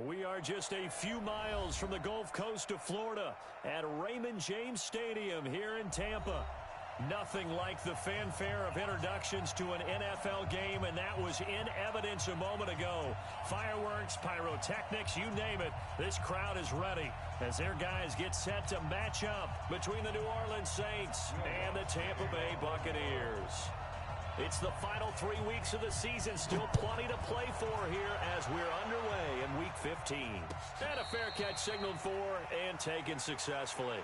We are just a few miles from the Gulf Coast of Florida at Raymond James Stadium here in Tampa. Nothing like the fanfare of introductions to an NFL game, and that was in evidence a moment ago. Fireworks, pyrotechnics, you name it. This crowd is ready as their guys get set to match up between the New Orleans Saints and the Tampa Bay Buccaneers. It's the final 3 weeks of the season. Still plenty to play for here as we're underway in Week 15. And a fair catch signaled for and taken successfully.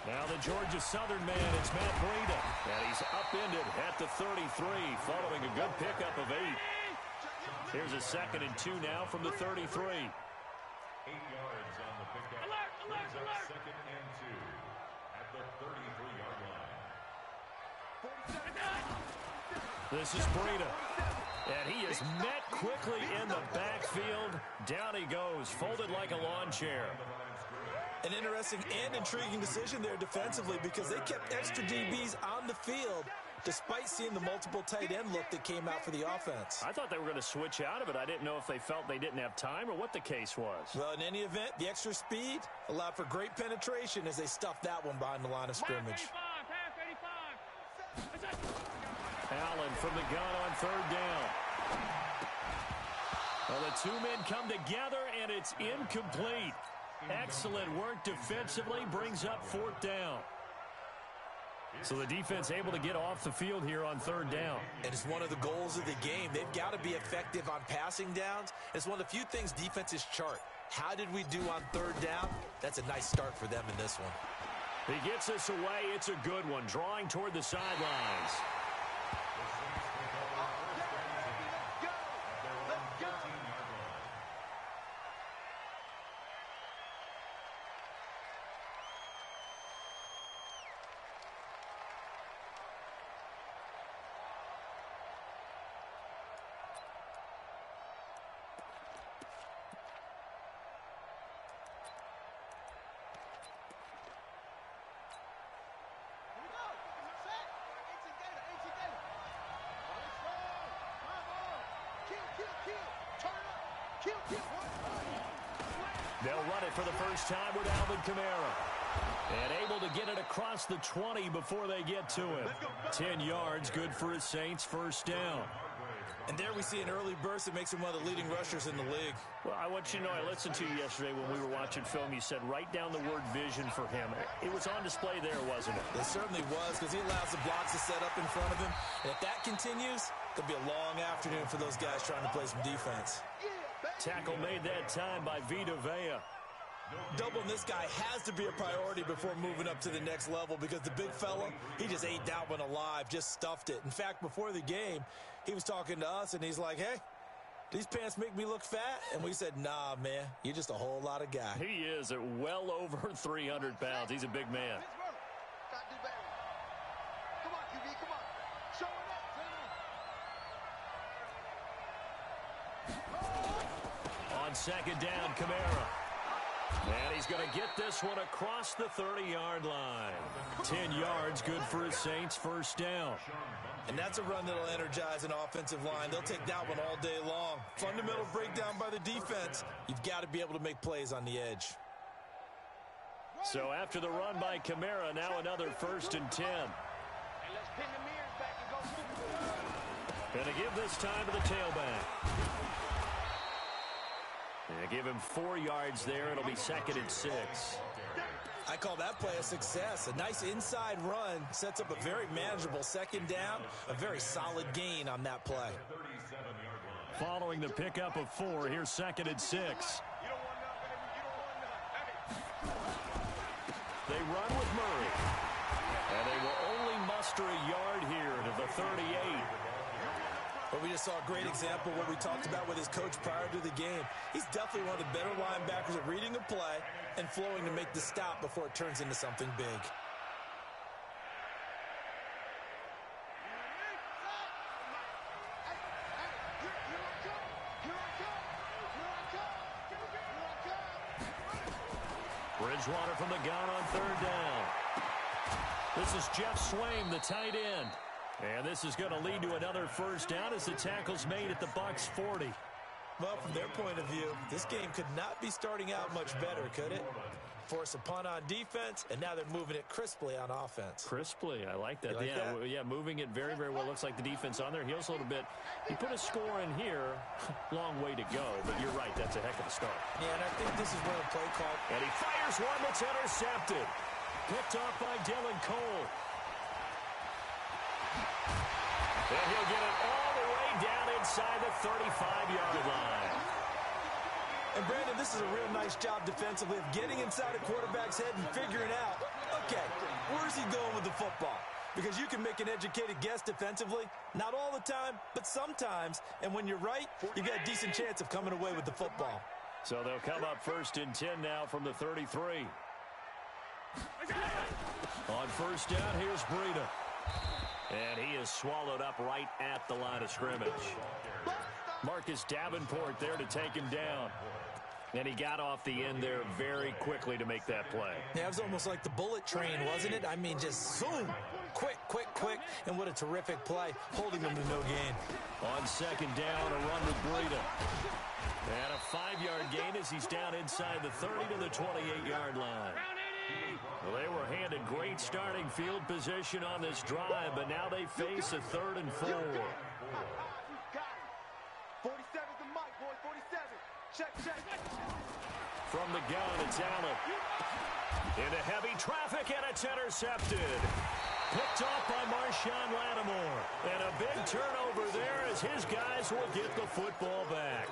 Now the Georgia Southern man, it's Matt Breida. And he's upended at the 33 following a good pickup of 8. Here's a 2nd and 2 now from the 33. 8 yards on the pickup. Alert! 2nd and 2 at the 33-yard line. This is Breida. And he is met quickly in the backfield. Down he goes, folded like a lawn chair. An interesting and intriguing decision there defensively because they kept extra DBs on the field despite seeing the multiple tight end look that came out for the offense. I thought they were going to switch out of it. I didn't know if they felt they didn't have time or what the case was. Well, in any event, the extra speed allowed for great penetration as they stuffed that one behind the line of scrimmage. Allen from the gun on 3rd down. Well, the two men come together, and it's incomplete. Excellent work defensively, brings up 4th down. So the defense able to get off the field here on 3rd down. And it's one of the goals of the game. They've got to be effective on passing downs. It's one of the few things defenses chart. How did we do on 3rd down? That's a nice start for them in this one. He gets us away. It's a good one, drawing toward the sidelines. They'll run it for the first time with Alvin Kamara. And able to get it across the 20 before they get to him. 10 yards, good for his Saints, 1st down. And there we see an early burst that makes him one of the leading rushers in the league. Well, I want you to know, I listened to you yesterday when we were watching film. You said write down the word vision for him. It was on display there, wasn't it? It certainly was, because he allows the blocks to set up in front of him. And if that continues, it'll be a long afternoon for those guys trying to play some defense. Tackle made that time by Vita Vea. Doubling this guy has to be a priority before moving up to the next level because the big fella, he just ate that one alive, just stuffed it. In fact, before the game, he was talking to us, and he's like, hey, these pants make me look fat? And we said, nah, man, you're just a whole lot of guy. He is at well over 300 pounds. He's a big man. On 2nd down, Kamara. And he's going to get this one across the 30-yard line. 10 yards, good for his Saints, 1st down. And that's a run that'll energize an offensive line. They'll take that one all day long. Fundamental breakdown by the defense. You've got to be able to make plays on the edge. So after the run by Kamara, now another 1st and 10. Going to give this time to the tailback. And give him 4 yards there. It'll be 2nd and 6. I call that play a success. A nice inside run sets up a very manageable 2nd down. A very solid gain on that play. Following the pickup of 4, here's 2nd and 6. They run with Murray. And they will only muster a yard here to the 38. But we just saw a great example of what we talked about with his coach prior to the game. He's definitely one of the better linebackers at reading a play and flowing to make the stop before it turns into something big. Bridgewater from the gun on third down. This is Jeff Swaim, the tight end. And this is going to lead to another first down as the tackle's made at the Bucs 40. Well, from their point of view, this game could not be starting out much better, could it? Force a punt on defense, and now they're moving it crisply on offense. Crisply, I like that. You like that? Yeah, moving it very, very well. Looks like the defense on their heels a little bit. You put a score in here, long way to go, but you're right, that's a heck of a start. Yeah, and I think this is where the play call. And he fires one that's intercepted. Picked off by Dylan Cole. And he'll get it all the way down inside the 35-yard line. And, Brandon, this is a real nice job defensively of getting inside a quarterback's head and figuring out, okay, where's he going with the football? Because you can make an educated guess defensively, not all the time, but sometimes. And when you're right, you've got a decent chance of coming away with the football. So they'll come up 1st and 10 now from the 33. On first down, here's Breida. And he is swallowed up right at the line of scrimmage. Marcus Davenport there to take him down. And he got off the end there very quickly to make that play. Yeah, it was almost like the bullet train, wasn't it? I mean, just zoom. Quick, quick, quick. And what a terrific play, holding them to no gain. On second down, a run with Breida. And a 5-yard gain as he's down inside the 30 to the 28-yard line. Well, they were handed great starting field position on this drive, but now they face a 3rd and 4. 47's the mic, boy. 47. Check. From the gun, it's Allen. Into heavy traffic, and it's intercepted. Picked off by Marshawn Lattimore. And a big turnover there as his guys will get the football back.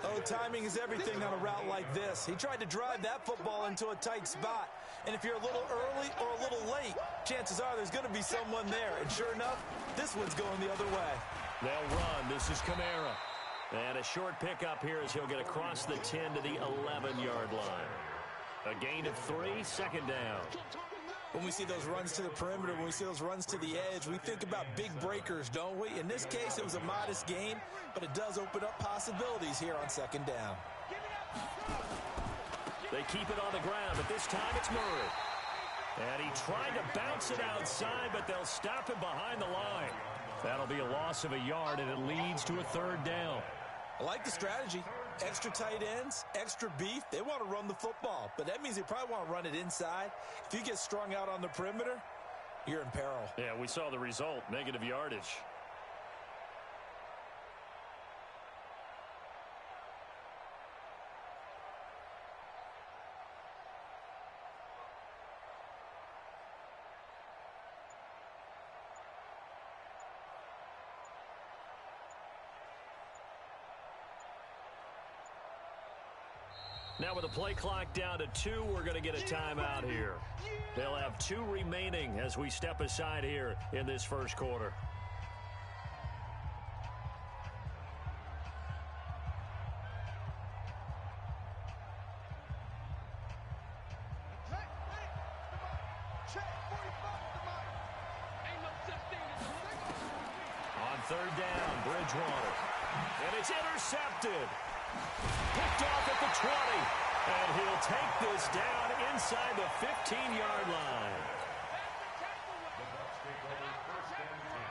Oh, timing is everything on a route like this. He tried to drive that football into a tight spot. And if you're a little early or a little late, chances are there's going to be someone there. And sure enough, this one's going the other way. They'll run. This is Kamara. And a short pickup here as he'll get across the 10 to the 11-yard line. A gain of 3, second down. When we see those runs to the perimeter, when we see those runs to the edge, we think about big breakers, don't we? In this case, it was a modest gain, but it does open up possibilities here on second down. They keep it on the ground, but this time it's Murray. And he tried to bounce it outside, but they'll stop him behind the line. That'll be a loss of a yard, and it leads to a 3rd down. I like the strategy. Extra tight ends, extra beef. They want to run the football, but that means they probably want to run it inside. If you get strung out on the perimeter, you're in peril. Yeah, we saw the result, negative yardage. Now with the play clock down to 2, we're going to get a timeout here. They'll have 2 remaining as we step aside here in this first quarter. On third down, Bridgewater. And it's intercepted. Picked off at the 20. And he'll take this down inside the 15-yard line. The Bucs take over 1st and 10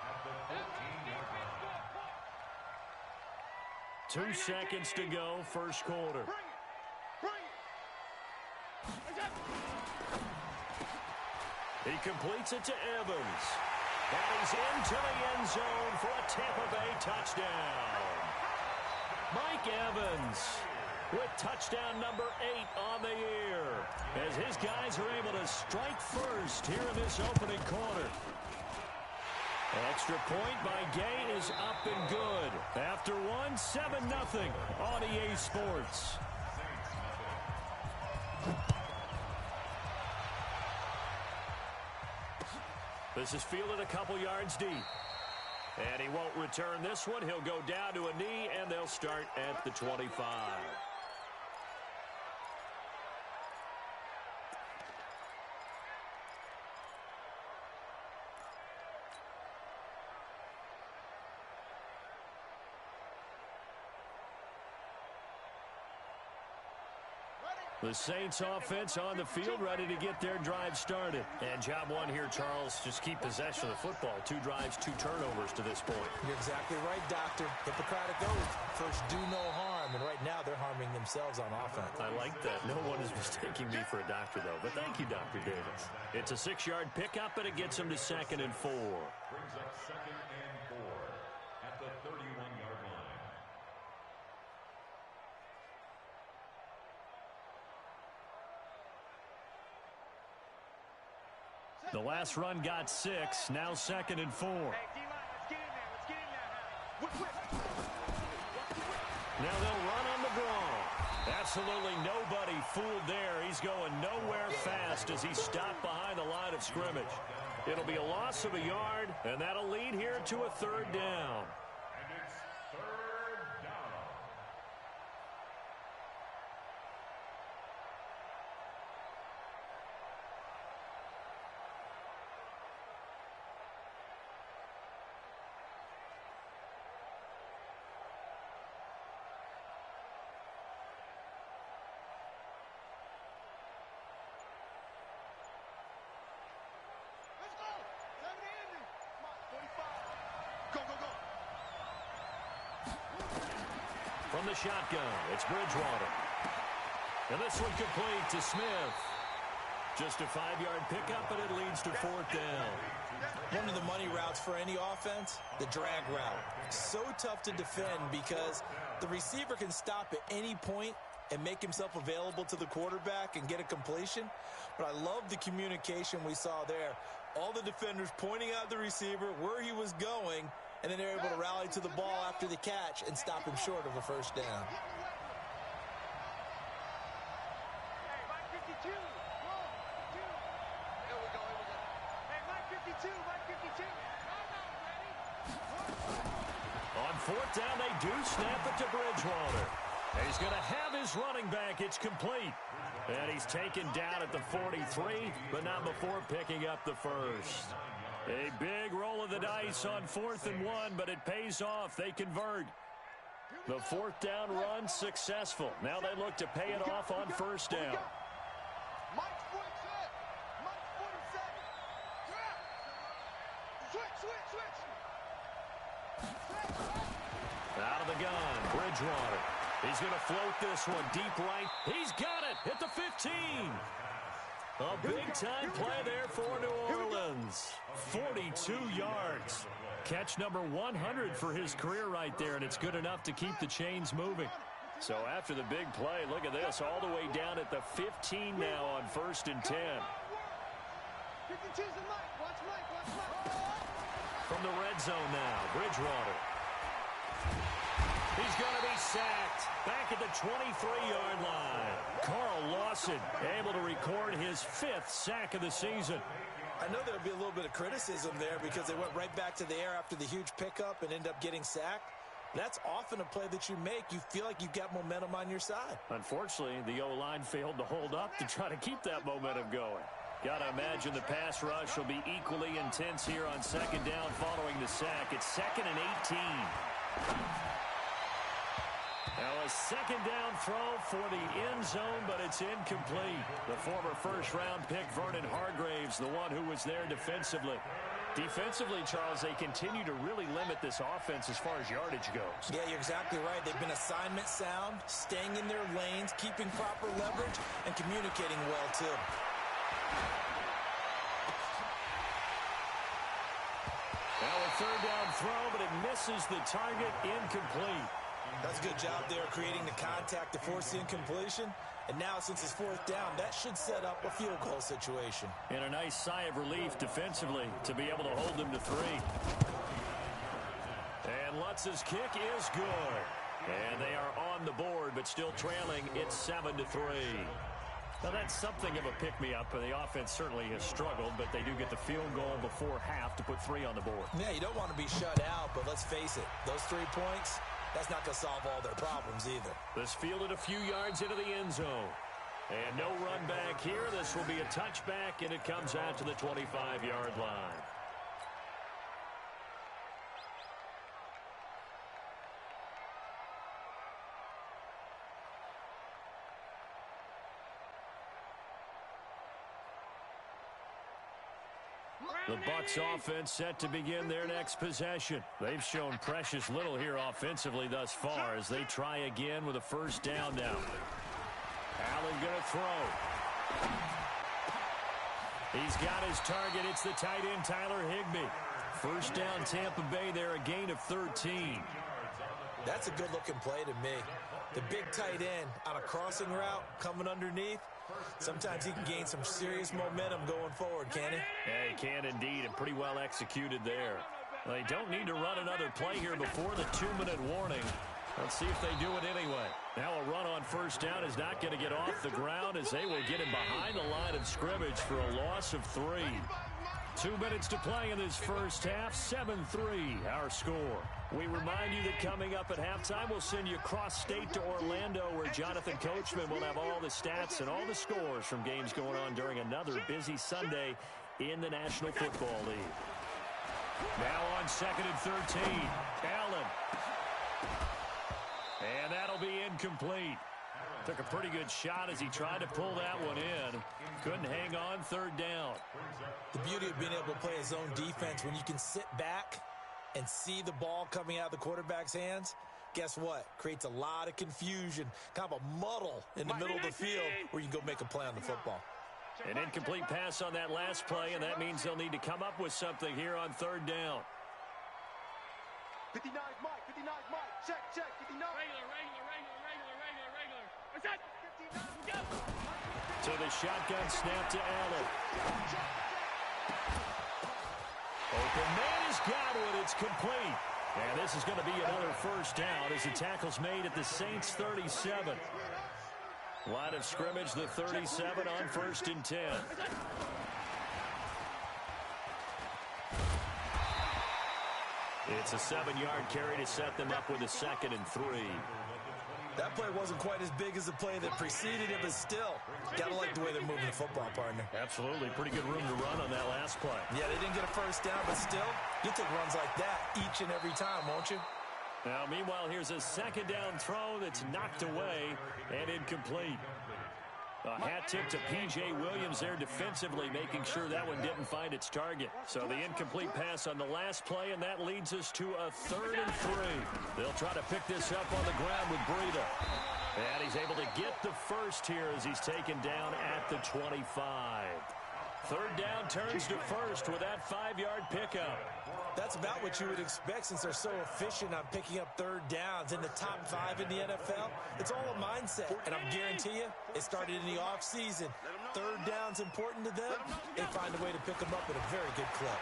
at the 14-yard line. 2 seconds to go, first quarter. He completes it to Evans. And he's into the end zone for a Tampa Bay touchdown. Mike Evans with touchdown number 8 on the year as his guys are able to strike first here in this opening quarter. Extra point by Gay is up and good. After one, 7-0 on EA Sports. This is fielded a couple yards deep. And he won't return this one. He'll go down to a knee, and they'll start at the 25. The Saints offense on the field, ready to get their drive started. And job one here, Charles, just keep possession of the football. 2 drives, 2 turnovers to this point. You're exactly right, Doctor. Hippocratic oath. First, do no harm. And right now, they're harming themselves on offense. I like that. No one is mistaking me for a doctor, though. But thank you, Dr. Davis. It's a 6-yard pickup, and it gets them to 2nd and 4. Brings up 2nd and 4 at the 31-yard line. The last run got 6. Now 2nd and 4. Hey, D-line, let's get in there. Let's get in there. Now they'll run on the draw. Absolutely nobody fooled there. He's going nowhere fast as he's stopped behind the line of scrimmage. It'll be a loss of a yard, and that'll lead here to a 3rd down. And it's 3rd down. Let's go. 70. Come on, 45. Go, go, go. From the shotgun, it's Bridgewater. And this one complete to Smith. Just a 5-yard pickup, and it leads to 4th down. One of the money routes for any offense, the drag route. So tough to defend because the receiver can stop at any point and make himself available to the quarterback and get a completion. But I love the communication we saw there. All the defenders pointing out the receiver, where he was going, and then they're able to rally to the ball after the catch and stop him short of a 1st down. Hey, Mike 52. 1, 2. Here we go, here we go. Hey, Mike 52, Mike 52. On 4th down, they do snap it to Bridgewater. And he's going to have his running back. It's complete. And he's taken down at the 43, but not before picking up the 1st. A big roll of the dice on 4th and 1, but it pays off. They convert. The 4th down run successful. Now they look to pay it off on 1st down. Mike's 47. Mike's 47. Switch. Out of the gun, Bridgewater. He's going to float this one deep right. He's got it at the 15. A big-time play there for New Orleans. 42 yards. Catch number 100 for his career right there, and it's good enough to keep the chains moving. So after the big play, look at this, all the way down at the 15 now on 1st and 10. 52's the Mike. Watch Mike. From the red zone now, Bridgewater. He's going to be sacked back at the 23-yard line. Carl Lawson able to record his 5th sack of the season. I know there'll be a little bit of criticism there because they went right back to the air after the huge pickup and end up getting sacked. That's often a play that you make. You feel like you've got momentum on your side. Unfortunately, the O-line failed to hold up to try to keep that momentum going. Got to imagine the pass rush will be equally intense here on 2nd down following the sack. It's 2nd and 18. Now a 2nd down throw for the end zone, but it's incomplete. The former 1st-round pick, Vernon Hargreaves, the one who was there defensively. Defensively, Charles, they continue to really limit this offense as far as yardage goes. Yeah, you're exactly right. They've been assignment sound, staying in their lanes, keeping proper leverage, and communicating well, too. Now a 3rd down throw, but it misses the target, incomplete. That's a good job there, creating the contact to force the incompletion. And now, since it's 4th down, that should set up a field goal situation. And a nice sigh of relief defensively to be able to hold them to 3. And Lutz's kick is good. And they are on the board, but still trailing. It's 7-3. Now, that's something of a pick-me-up. The offense certainly has struggled, but they do get the field goal before half to put 3 on the board. Yeah, you don't want to be shut out, but let's face it, those 3 points, that's not going to solve all their problems either. This fielded a few yards into the end zone. And no run back here. This will be a touchback, and it comes out to the 25-yard line. The Bucs offense set to begin their next possession. They've shown precious little here offensively thus far as they try again with a first down now. Allen going to throw. He's got his target. It's the tight end, Tyler Higbee. First down, Tampa Bay there, a gain of 13. That's a good-looking play to me. The big tight end on a crossing route coming underneath. Sometimes he can gain some serious momentum going forward, can he? Yeah, he can indeed, and pretty well executed there. They don't need to run another play here before the 2-minute warning. Let's see if they do it anyway. Now a run on first down is not going to get off the ground as they will get him behind the line of scrimmage for a loss of 3. 2 minutes to play in this first half. 7-3 our score. We remind you that coming up at halftime, we'll send you cross-state to Orlando where Jonathan Coachman will have all the stats and all the scores from games going on during another busy Sunday in the National Football League. Now on 2nd and 13, Allen. And that'll be incomplete. Took a pretty good shot as he tried to pull that one in. Couldn't hang on, 3rd down. The beauty of being able to play a zone defense when you can sit back and see the ball coming out of the quarterback's hands, guess what? Creates a lot of confusion, kind of a muddle in the middle of the field where you can go make a play on the football. An incomplete pass on that last play, and that means they'll need to come up with something here on 3rd down. 59 Mike, 59 Mike, check, 59. What's that? To the shotgun snap to Allen. Open man has got it. It's complete. And this is going to be another first down as the tackle's made at the Saints 37. Line of scrimmage, the 37 on 1st and 10. It's a 7-yard carry to set them up with a 2nd and 3. That play wasn't quite as big as the play that preceded it, but still, gotta like the way they're moving the football, partner. Absolutely. Pretty good room to run on that last play. Yeah, they didn't get a first down, but still, you'll take runs like that each and every time, won't you? Now, meanwhile, here's a 2nd down throw that's knocked away and incomplete. A hat tip to P.J. Williams there defensively, making sure that one didn't find its target. So the incomplete pass on the last play, and that leads us to a 3rd and 3. They'll try to pick this up on the ground with Breida. And he's able to get the first here as he's taken down at the 25. 3rd down turns to first with that 5-yard pickup. That's about what you would expect since they're so efficient on picking up 3rd downs in the top 5 in the NFL. It's all a mindset, and I guarantee you, it started in the offseason. 3rd down's important to them. They find a way to pick them up at a very good clip.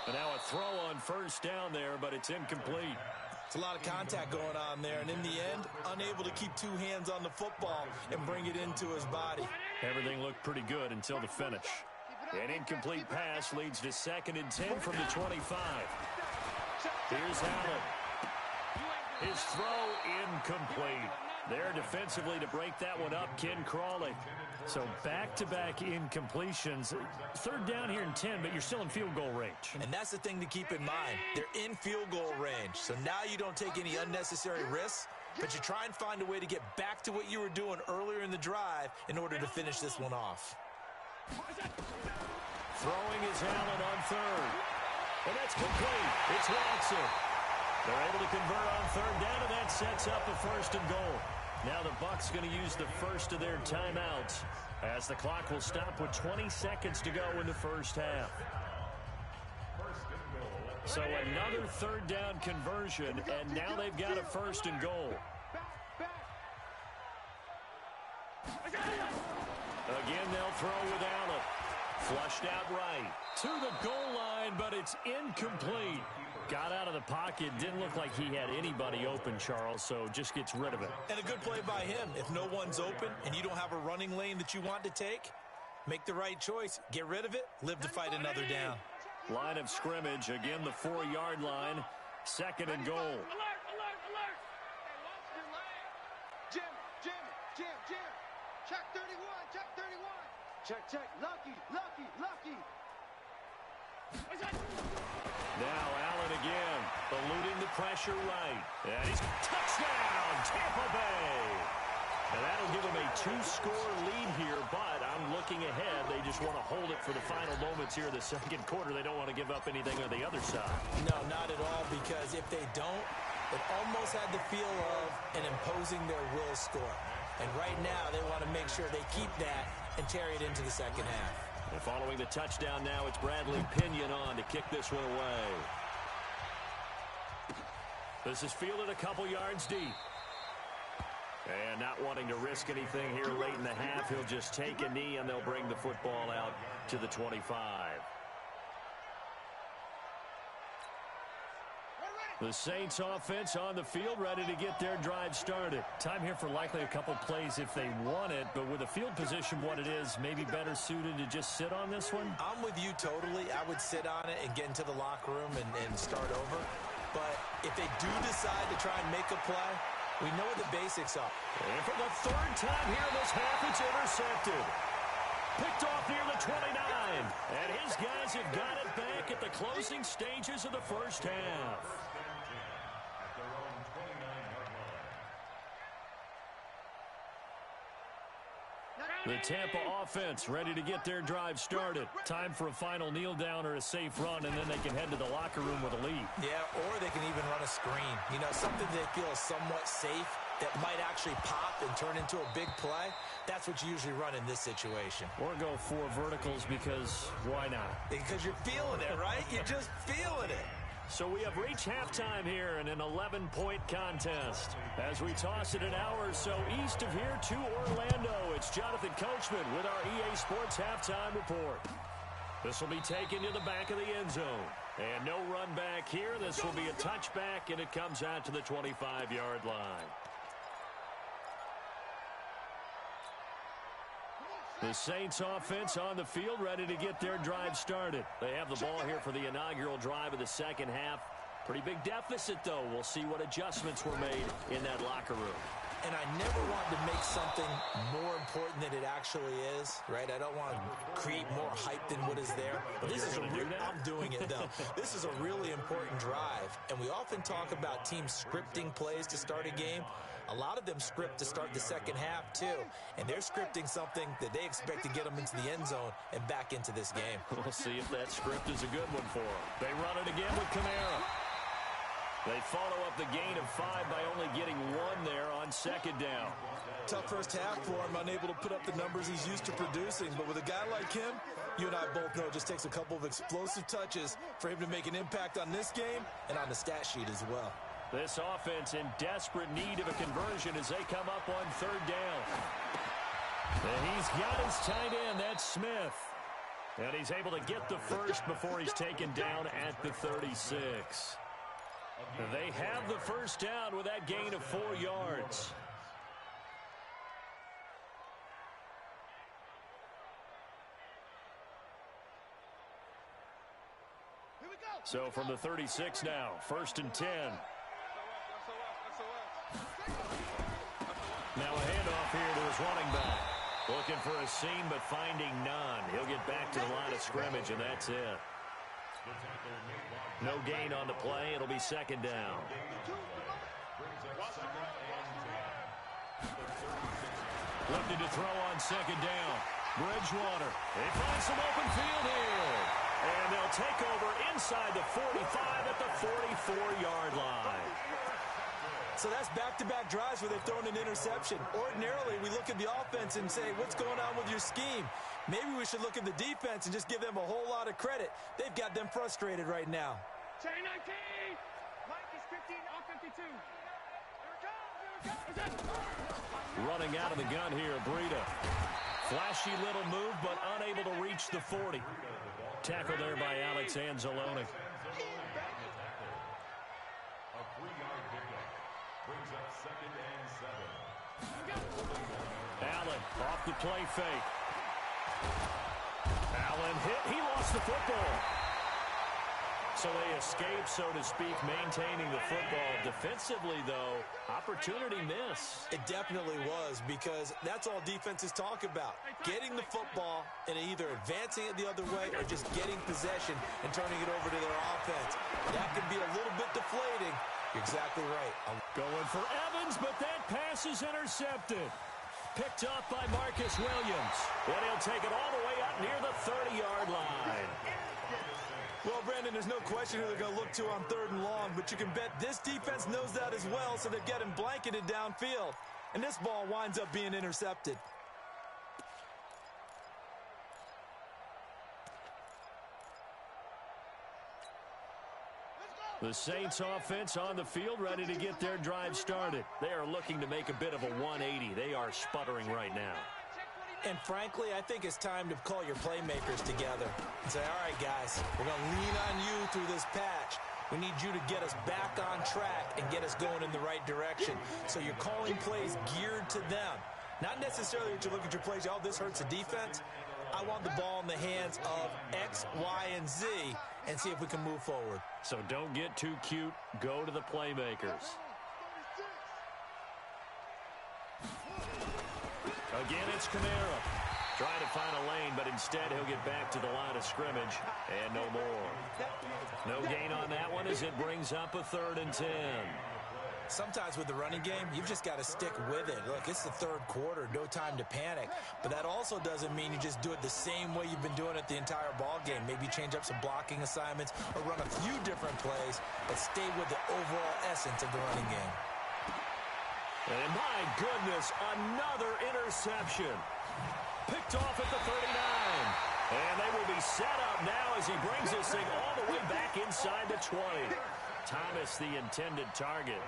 And now a throw on first down there, but it's incomplete. It's a lot of contact going on there, and in the end, unable to keep 2 hands on the football and bring it into his body. Everything looked pretty good until the finish. An incomplete pass leads to 2nd and 10 from the 25. Here's Allen. His throw incomplete. There defensively to break that one up, Ken Crawley. So back-to-back incompletions. 3rd down here in 10, but you're still in field goal range. And that's the thing to keep in mind. They're in field goal range. So now you don't take any unnecessary risks, but you try and find a way to get back to what you were doing earlier in the drive in order to finish this one off. Throwing is Allen on 3rd. And that's complete. It's Watson. They're able to convert on 3rd down, and that sets up a 1st and goal. Now the Bucs going to use the first of their timeouts as the clock will stop with 20 seconds to go in the first half. So another 3rd down conversion, and now they've got a 1st and goal. Again, they'll throw with Allen. Flushed out right to the goal line, but it's incomplete. Got out of the pocket. Didn't look like he had anybody open, Charles, so just gets rid of it. And a good play by him. If no one's open and you don't have a running lane that you want to take, make the right choice. Get rid of it. Live to fight another down. Line of scrimmage, again the 4-yard line. Second and goal. Alert, alert, alert. Jim. Check 31, check 31. Check. Lucky. Now Allen again, eluding the pressure right. And he's touchdown, Tampa Bay. And that'll give them a 2-score lead here, but I'm looking ahead. They just want to hold it for the final moments here in the second quarter. They don't want to give up anything on the other side. No, not at all, because if they don't, it almost had the feel of an imposing their will score. And right now, they want to make sure they keep that and carry it into the second half. And following the touchdown now, it's Bradley Pinion on to kick this one away. This is fielded a couple yards deep. And not wanting to risk anything here late in the half, he'll just take a knee and they'll bring the football out to the 25. The Saints offense on the field, ready to get their drive started. Time here for likely a couple plays if they want it, but with a field position what it is, maybe better suited to just sit on this one? I'm with you totally. I would sit on it and get into the locker room and start over. But if they do decide to try and make a play, we know what the basics are. And for the third time here in this half, it's intercepted. Picked off near the 29. And his guys have got it back at the closing stages of the first half. The Tampa offense ready to get their drive started. Time for a final kneel down or a safe run, and then they can head to the locker room with a lead. Yeah, or they can even run a screen. You know, something they feel is somewhat safe that might actually pop and turn into a big play. That's what you usually run in this situation. Or go 4 verticals because why not? Because you're feeling it, right? You're just feeling it. So we have reached halftime here in an 11-point contest. As we toss it an hour or so east of here to Orlando, it's Jonathan Coachman with our EA Sports Halftime Report. This will be taken to the back of the end zone. And no run back here. This will be a touchback, and it comes out to the 25-yard line. The Saints offense on the field ready to get their drive started. They have the ball here for the inaugural drive of the second half. Pretty big deficit, though. We'll see what adjustments were made in that locker room. And I never want to make something more important than it actually is, right? I don't want to create more hype than what is there. But this is I'm doing it, though. This is a really important drive. And we often talk about teams scripting plays to start a game. A lot of them script to start the second half, too. And they're scripting something that they expect to get them into the end zone and back into this game. We'll see if that script is a good one for them. They run it again with Kamara. They follow up the gain of 5 by only getting 1 there on second down. Tough first half for him, unable to put up the numbers he's used to producing. But with a guy like him, you and I both know it just takes a couple of explosive touches for him to make an impact on this game and on the stat sheet as well. This offense in desperate need of a conversion as they come up on third down. And he's got his tight end, that's Smith. And he's able to get the first before he's taken down at the 36. They have the first down with that gain of 4 yards. So from the 36 now, 1st and 10. Now a handoff here to his running back. Looking for a seam, but finding none. He'll get back to the line of scrimmage, and that's it. No gain on the play. It'll be second down. Looking to throw on second down. Bridgewater. They find some open field here. And they'll take over inside the 45 at the 44-yard line. So that's back-to-back drives where they've thrown an interception. Ordinarily, we look at the offense and say, what's going on with your scheme? Maybe we should look at the defense and just give them a whole lot of credit. They've got them frustrated right now. Chain 19! Mike is 15, off 52. Here it comes, here it comes. Running out of the gun here, Breida. Flashy little move, but unable to reach the 40. Tackle there by Alex Anzalone. A 3-yard pickup brings up 2nd and 7. Allen off the play fake. Allen hit. He lost the football. So they escape, so to speak, maintaining the football. Defensively, though, opportunity miss. It definitely was, because that's all defenses talk about. Getting the football and either advancing it the other way or just getting possession and turning it over to their offense. That can be a little bit deflating. You're exactly right. Going for Evans, but that pass is intercepted. Picked up by Marcus Williams. And he'll take it all the way up near the 30-yard line. Well, Brandon, there's no question who they're going to look to on 3rd and long, but you can bet this defense knows that as well, so they're getting blanketed downfield. And this ball winds up being intercepted. The Saints offense on the field, ready to get their drive started. They are looking to make a bit of a 180. They are sputtering right now. And frankly, I think it's time to call your playmakers together and say, all right, guys, we're going to lean on you through this patch. We need you to get us back on track and get us going in the right direction. So you're calling plays geared to them. Not necessarily that you look at your plays, oh, this hurts the defense. I want the ball in the hands of X, Y, and Z and see if we can move forward. So don't get too cute. Go to the playmakers. Again, it's Kamara. Trying to find a lane, but instead he'll get back to the line of scrimmage. And no more. No gain on that one as it brings up a 3rd and 10. Sometimes with the running game, you've just got to stick with it. Look, it's the 3rd quarter, no time to panic. But that also doesn't mean you just do it the same way you've been doing it the entire ball game. Maybe change up some blocking assignments or run a few different plays, but stay with the overall essence of the running game. And my goodness, another interception. Picked off at the 39. And they will be set up now as he brings this thing all the way back inside the 20. Thomas, the intended target.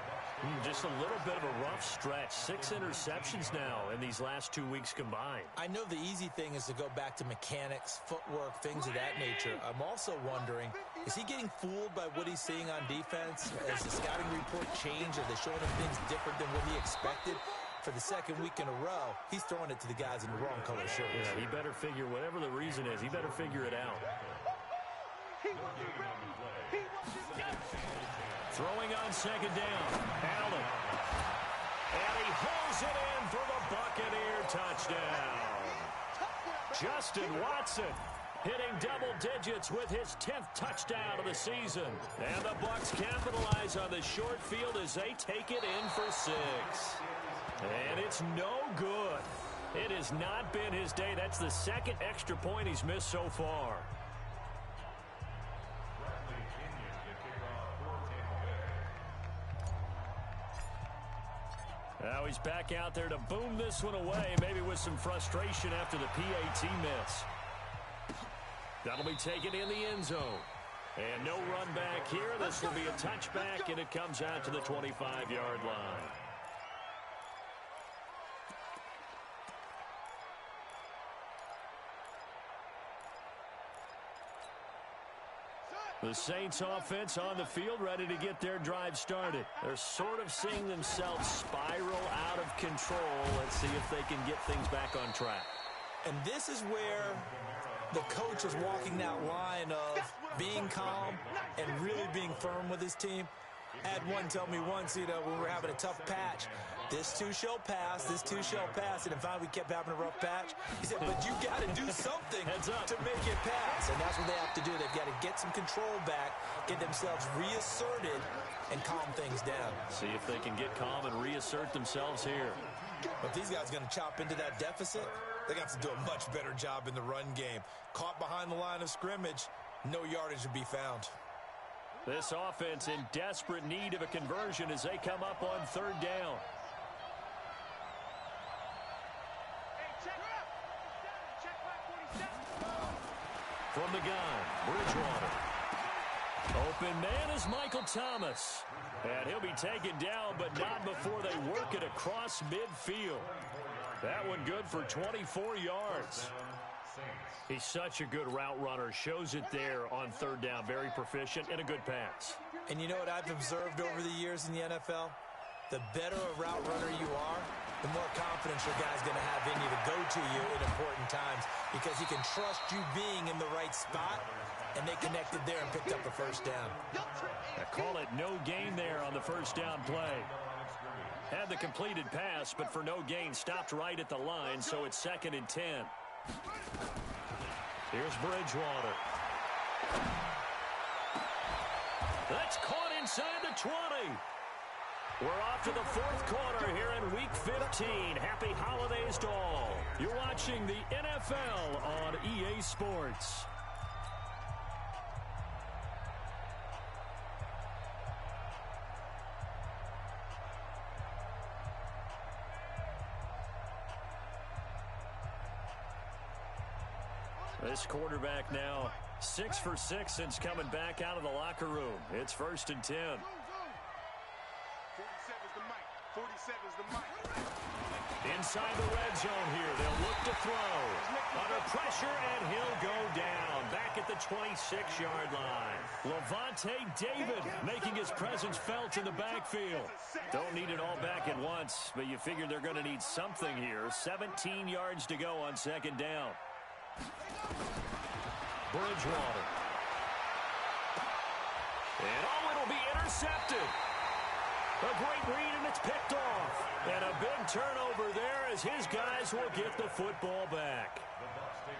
Just a little bit of a rough stretch. 6 interceptions now in these last 2 weeks combined. I know the easy thing is to go back to mechanics, footwork, things of that nature. I'm also wondering, is he getting fooled by what he's seeing on defense? Has the scouting report changed? Are they showing him things different than what he expected? For the 2nd week in a row, he's throwing it to the guys in the wrong color shirts. Yeah, he better figure, whatever the reason is, he better figure it out. Throwing on 2nd down. Allen. And he hauls it in for the Buccaneer touchdown. Justin Watson hitting double digits with his 10th touchdown of the season. And the Bucs capitalize on the short field as they take it in for 6. And it's no good. It has not been his day. That's the 2nd extra point he's missed so far. Now he's back out there to boom this one away, maybe with some frustration after the PAT miss. That'll be taken in the end zone. And no run back here. This will be a touchback, and it comes out to the 25-yard line. The Saints offense on the field, ready to get their drive started. They're sort of seeing themselves spiral out of control. Let's see if they can get things back on track. And this is where the coach is walking that line of being calm and really being firm with his team. I had one tell me once, when we were having a tough patch, this too shall pass, this too shall pass. And in fact, we kept having a rough patch. He said, but you got to do something to make it pass. And that's what they have to do. They've got to get some control back, get themselves reasserted, and calm things down. See if they can get calm and reassert themselves here. But these guys are going to chop into that deficit. They're going to have to do a much better job in the run game. Caught behind the line of scrimmage, no yardage to be found. This offense in desperate need of a conversion as they come up on 3rd down. From the gun, Bridgewater. Open man is Michael Thomas. And he'll be taken down, but not before they work it across midfield. That one good for 24 yards. He's such a good route runner. Shows it there on third down. Very proficient and a good pass. And you know what I've observed over the years in the NFL? The better a route runner you are, the more confidence your guy's going to have in you to go to you in important times because he can trust you being in the right spot, and they connected there and picked up the first down. I call it no gain there on the first down play. Had the completed pass, but for no gain, stopped right at the line, so it's 2nd and 10. Here's Bridgewater. That's caught inside the 20. We're off to the 4th quarter here in Week 15. Happy holidays to all. You're watching the NFL on EA Sports. This quarterback now 6 for 6 since coming back out of the locker room. It's 1st and 10. 47's the mic. 47's the mic. Inside the red zone here. They'll look to throw. Under pressure, and he'll go down. Back at the 26-yard line. Lavonte David making his presence felt in the backfield. Don't need it all back at once, but you figure they're going to need something here. 17 yards to go on 2nd down. Bridgewater. And it'll be intercepted. A great read, and it's picked off. And a big turnover there as his guys will get the football back.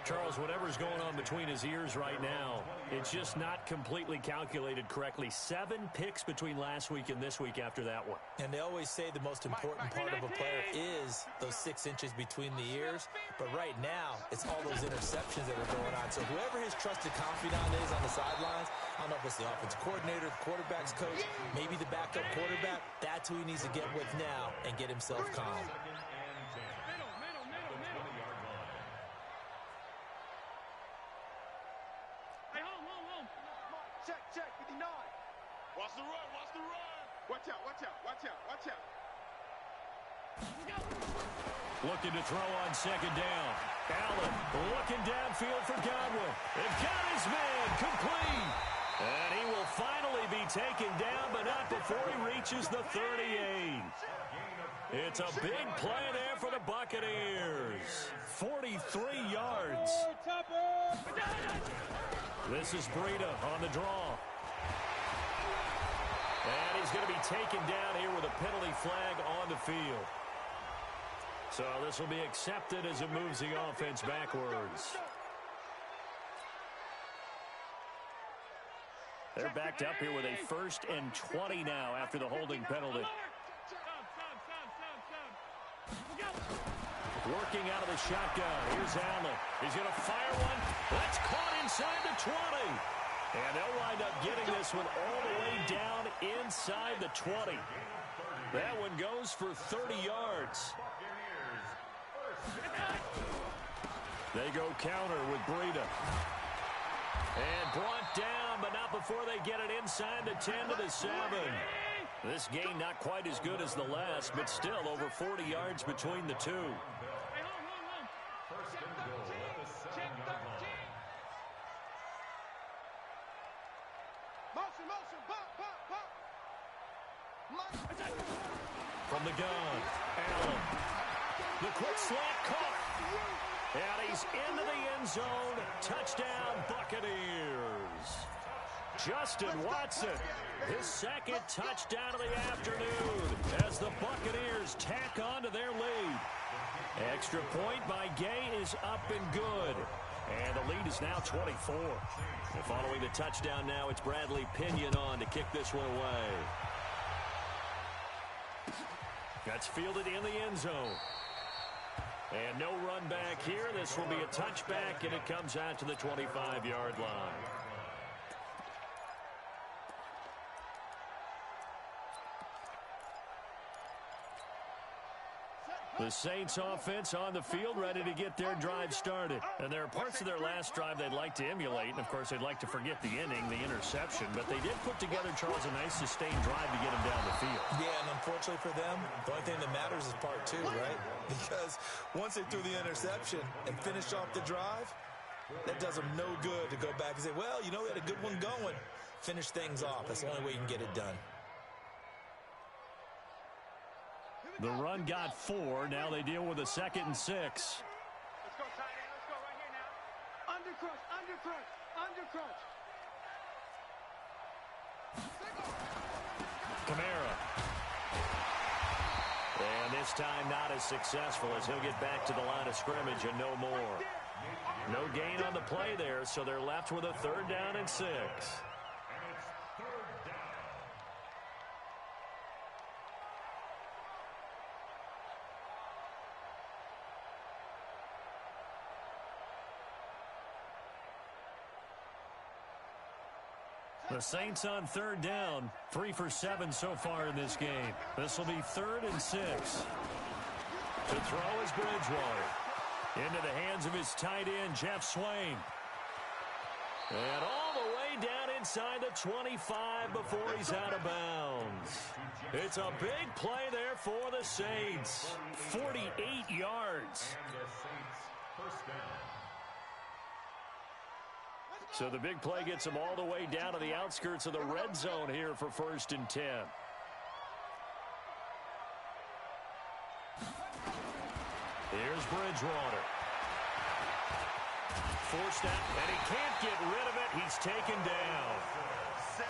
Charles, whatever's going on between his ears right now, it's just not completely calculated correctly. 7 picks between last week and this week after that one. And they always say the most important part of a player is those 6 inches between the ears. But right now, it's all those interceptions that are going on. So whoever his trusted confidant is on the sidelines, I don't know if it's the offensive coordinator, the quarterback's coach, maybe the backup quarterback, that's who he needs to get with now and get himself calm. Check, 59. Watch the run, watch the run. Watch out, watch out, watch out, watch out. Looking to throw on 2nd down. Allen looking downfield for Godwin. And got his man complete. And he will finally be taken down, but not before he reaches the 38. It's a big play there for the Buccaneers. 43 yards. This is Breida on the draw. And he's going to be taken down here with a penalty flag on the field. So this will be accepted as it moves the offense backwards. They're backed up here with a 1st and 20 now after the holding penalty. Working out of the shotgun. Here's Allen. He's going to fire one. That's caught inside the 20. And they'll wind up getting this one all the way down inside the 20. That one goes for 30 yards. They go counter with Breida. And brought down, but not before they get it inside the 10 to the 7. This gain not quite as good as the last, but still over 40 yards between the two. From the gun, Allen. The quick slant caught. And he's into the end zone. Touchdown, Buccaneers. Justin Watson, his 2nd touchdown of the afternoon as the Buccaneers tack on to their lead. Extra point by Gay is up and good. And the lead is now 24. And following the touchdown now, it's Bradley Pinion on to kick this one away. That's fielded in the end zone. And no run back here. This will be a touchback, and it comes out to the 25-yard line. The Saints offense on the field, ready to get their drive started. And there are parts of their last drive they'd like to emulate. And, of course, they'd like to forget the inning, the interception. But they did put together, Charles, a nice sustained drive to get them down the field. Yeah, and unfortunately for them, the only thing that matters is part two, right? Because once they threw the interception and finished off the drive, that does them no good to go back and say, well, you know, we had a good one going. Finish things off. That's the only way you can get it done. The run got 4. Now they deal with a 2nd and 6. Let's go, tight end. Let's go right here now. Undercrunch, undercrunch, undercrunch. Kamara. And this time not as successful as he'll get back to the line of scrimmage and no more. No gain on the play there, so they're left with a 3rd down and 6. The Saints on 3rd down, 3 for 7 so far in this game. This will be 3rd and 6. To throw is Bridgewater. Into the hands of his tight end, Jeff Swain. And all the way down inside the 25 before he's out of bounds. It's a big play there for the Saints. 48 yards. So the big play gets them all the way down to the outskirts of the red zone here for 1st and 10. Here's Bridgewater. Forced out, and he can't get rid of it. He's taken down.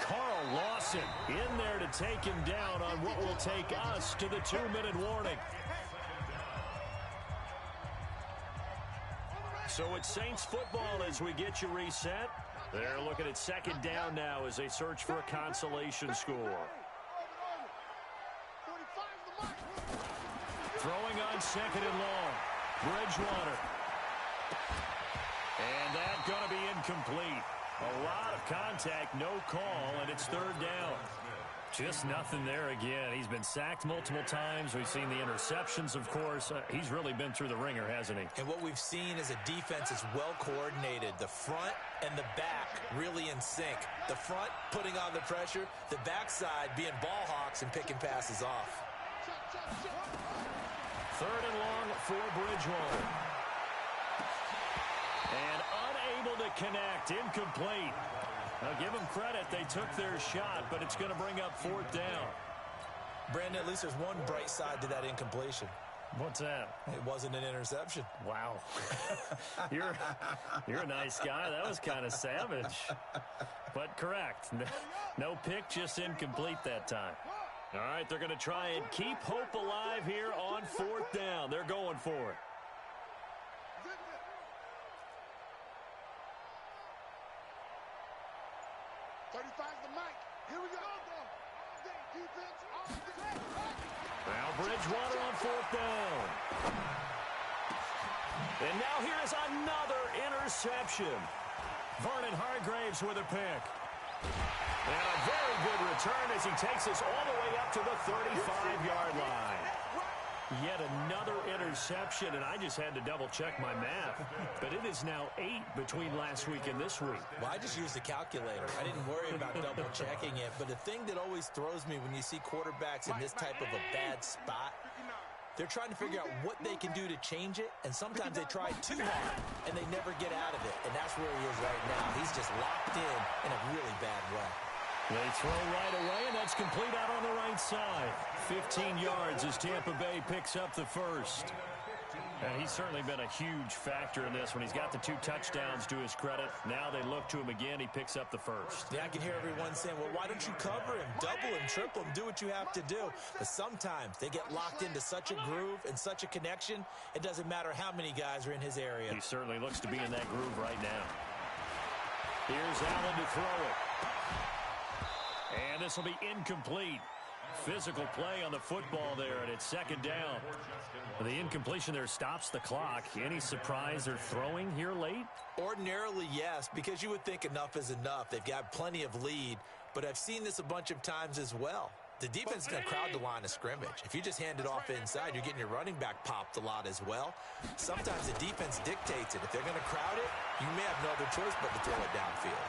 Carl Lawson in there to take him down on what will take us to the 2-minute warning. So it's Saints football as we get you reset. They're looking at 2nd down now as they search for a consolation score. Throwing on 2nd and long. Bridgewater. And that's going to be incomplete. A lot of contact, no call, and it's 3rd down. Just nothing there again. He's been sacked multiple times. We've seen the interceptions, of course. He's really been through the ringer, hasn't he? And what we've seen is a defense that's well coordinated. The front and the back really in sync. The front putting on the pressure. The backside being ball hawks and picking passes off. 3rd and long for Bridgewater. And unable to connect. Incomplete. Now, give them credit. They took their shot, but it's going to bring up 4th down. Brandon, at least there's one bright side to that incompletion. What's that? It wasn't an interception. Wow. You're a nice guy. That was kind of savage. But correct. No pick, just incomplete that time. All right, they're going to try and keep hope alive here on 4th down. They're going for it. 35's the mic. Here we go. Now Bridgewater on 4th down. And now here's another interception. Vernon Hargreaves with a pick. And a very good return as he takes us all the way up to the 35-yard line. Yet another interception, and I just had to double-check my math. But it is now 8 between last week and this week. Well, I just used the calculator. I didn't worry about double-checking it. But the thing that always throws me when you see quarterbacks in this type of a bad spot, they're trying to figure out what they can do to change it, and sometimes they try too hard, and they never get out of it. And that's where he is right now. He's just locked in a really bad way. They throw right away, and that's complete out on the right side. 15 yards as Tampa Bay picks up the first. And he's certainly been a huge factor in this when he's got the 2 touchdowns to his credit. Now they look to him again. He picks up the first. Yeah, I can hear everyone saying, well, why don't you cover him, double him, triple him, do what you have to do. But sometimes they get locked into such a groove and such a connection, it doesn't matter how many guys are in his area. He certainly looks to be in that groove right now. Here's Allen to throw it. And this will be incomplete. Physical play on the football there, and it's 2nd down. The incompletion there stops the clock. Any surprise they're throwing here late? Ordinarily, yes, because you would think enough is enough. They've got plenty of lead, but I've seen this a bunch of times as well. the defense is going to crowd the line of scrimmage. If you just hand it off inside, you're getting your running back popped a lot as well. Sometimes the defense dictates it. If they're going to crowd it, you may have no other choice but to throw it downfield.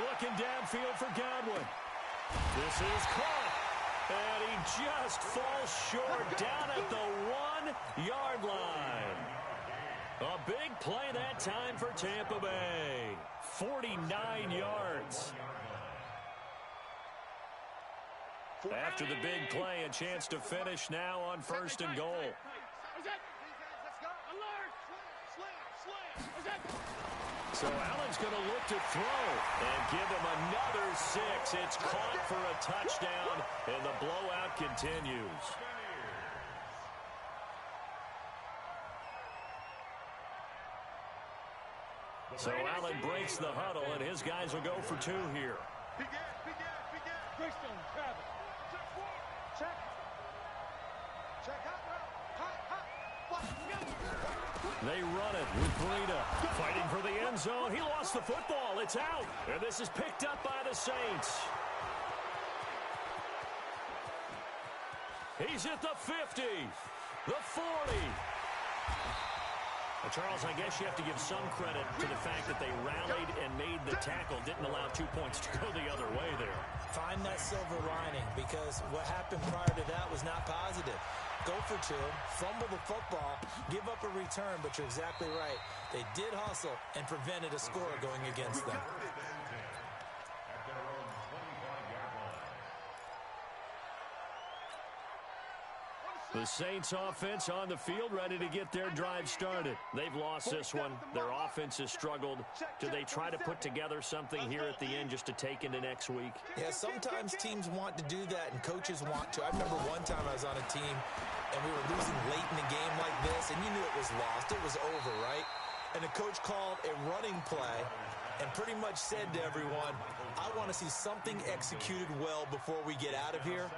Looking downfield for Godwin. This is caught. And he just falls short down at the 1-yard line. A big play that time for Tampa Bay. 49 yards. After the big play, a chance to finish now on 1st and goal. So Allen's going to look to throw and give him another 6. It's caught for a touchdown, and the blowout continues. So Allen breaks the huddle, and his guys will go for 2 here. They run it with Breida. Fighting for the end zone. He lost the football. It's out. And this is picked up by the Saints. He's at the 50. The 40. Well, Charles, I guess you have to give some credit to the fact that they rallied and made the tackle. Didn't allow 2 points to go the other way there. Find that silver lining, because what happened prior to that was not positive. Go for 2, fumble the football, give up a return, but you're exactly right. They did hustle and prevented a score going against them. The Saints offense on the field, ready to get their drive started. They've lost this one. Their offense has struggled. Do they try to put together something here at the end just to take into next week? Yeah, sometimes teams want to do that, and coaches want to. I remember one time I was on a team, and we were losing late in the game like this, and you knew it was lost. It was over, right? And the coach called a running play and pretty much said to everyone, I want to see something executed well before we get out of here.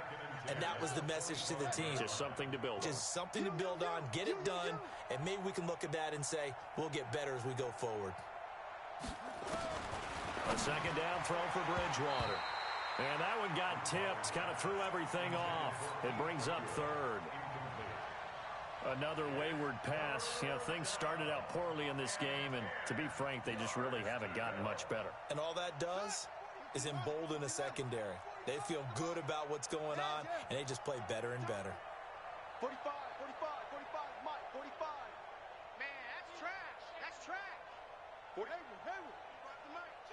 And that was the message to the team. Just something to build on. Just something to build on, get it done, and maybe we can look at that and say, we'll get better as we go forward. A second down throw for Bridgewater. And that one got tipped, kind of threw everything off. It brings up 3rd. Another wayward pass. You know, things started out poorly in this game, and to be frank, they just really haven't gotten much better. And all that does is embolden a secondary. They feel good about what's going on, and they just play better and better. 45, Mike, 45. Man, that's trash. That's trash. Hayward.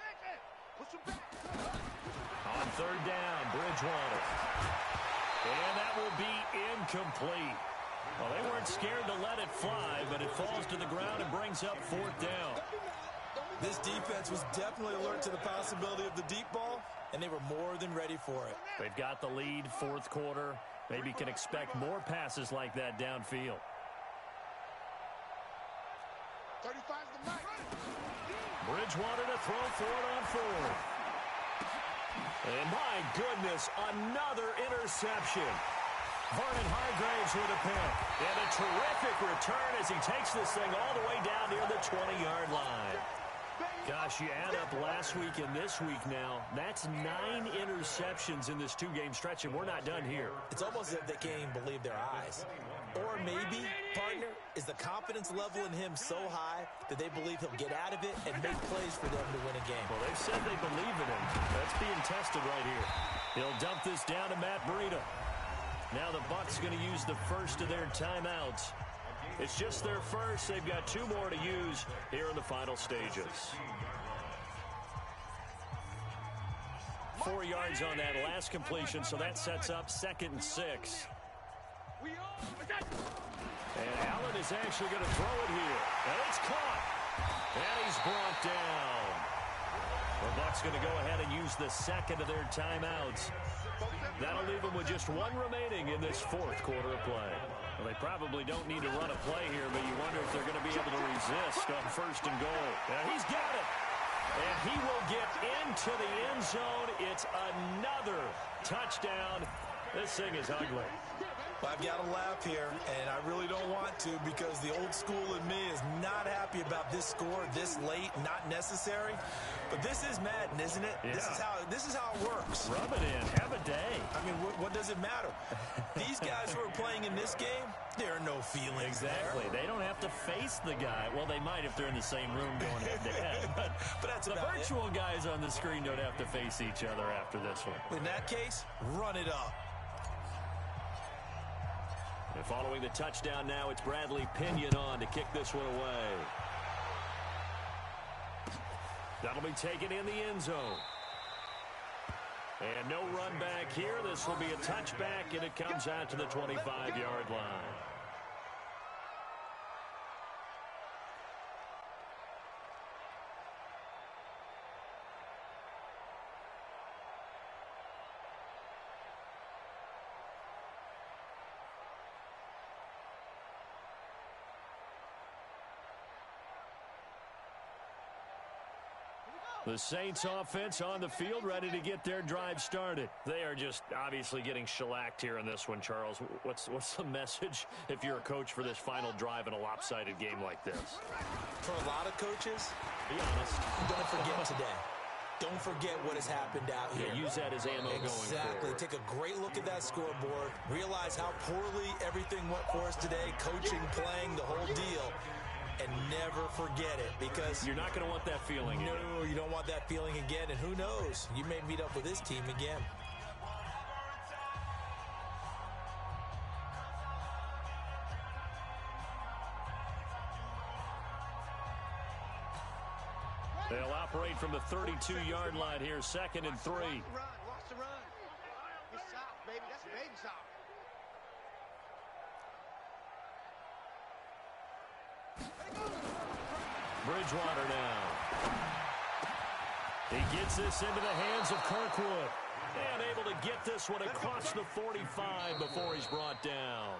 Check it. Push him back. On 3rd down, Bridgewater. And that will be incomplete. Well, they weren't scared to let it fly, but it falls to the ground and brings up 4th down. This defense was definitely alert to the possibility of the deep ball, and they were more than ready for it. They've got the lead, 4th quarter. Maybe can expect more passes like that downfield. 35's the Mike. Bridgewater to throw for it on 4th. And my goodness, another interception. Vernon Hargreaves with a pick. And a terrific return as he takes this thing all the way down near the 20-yard line. Gosh, you add up last week and this week now, that's 9 interceptions in this 2-game stretch, and we're not done here. It's almost as if they can't even believe their eyes. Or maybe, partner, is the confidence level in him so high that they believe he'll get out of it and make plays for them to win a game. Well, they've said they believe in him. That's being tested right here. He'll dump this down to Matt Breida. Now the Bucs going to use the first of their timeouts. It's just their first. They've got 2 more to use here in the final stages. 4 yards on that last completion, so that sets up 2nd and 6. And Allen is actually going to throw it here. And it's caught. And he's brought down. The Bucs going to go ahead and use the second of their timeouts. That'll leave them with just 1 remaining in this 4th quarter of play. Well, they probably don't need to run a play here, but you wonder if they're going to be able to resist on 1st and goal. Now he's got it. And he will get into the end zone. It's another touchdown. This thing is ugly. Well, I've got to laugh here, and I really don't want to because the old school in me is not happy about this score this late, not necessary. But this is Madden, isn't it? Yeah. This is how it works. Rub it in. Have a day. I mean, what does it matter? These guys who are playing in this game, there are no feelings Exactly. there. They don't have to face the guy. Well, they might if they're in the same room going head-to-head. But that's the about virtual guys on the screen don't have to face each other after this one. In that case, run it up. And following the touchdown now, it's Bradley Pinion on to kick this one away. That'll be taken in the end zone. And no run back here. This will be a touchback, and it comes out to the 25-yard line. The Saints offense on the field, ready to get their drive started. They are just obviously getting shellacked here in this one, Charles. What's the message if you're a coach for this final drive in a lopsided game like this? For a lot of coaches, be honest, don't forget today. Don't forget what has happened out here. Yeah, use that as ammo going forward. Exactly. Take a great look at that scoreboard. Realize how poorly everything went for us today. Coaching, playing, the whole deal. And never forget it, because you're not going to want that feeling again. No, you don't want that feeling again. And who knows? You may meet up with this team again. They'll operate from the 32-yard line here, 2nd and 3. Watch the run. It's soft, baby. That's baby soft. Bridgewater now. He gets this into the hands of Kirkwood. And able to get this one across the 45 before he's brought down.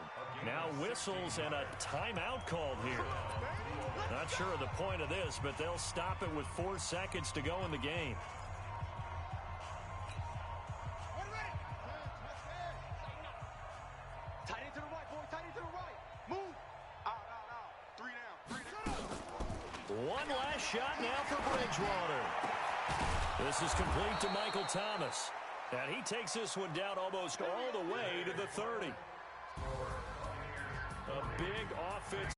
Now whistles and a timeout called here. Not sure of the point of this, but they'll stop it with 4 seconds to go in the game. Tight end to the right, boy. Tight end to the right. Move. Out. 3 down. One last shot now for Bridgewater. This is complete to Michael Thomas. And he takes this one down almost all the way to the 30. A big offense.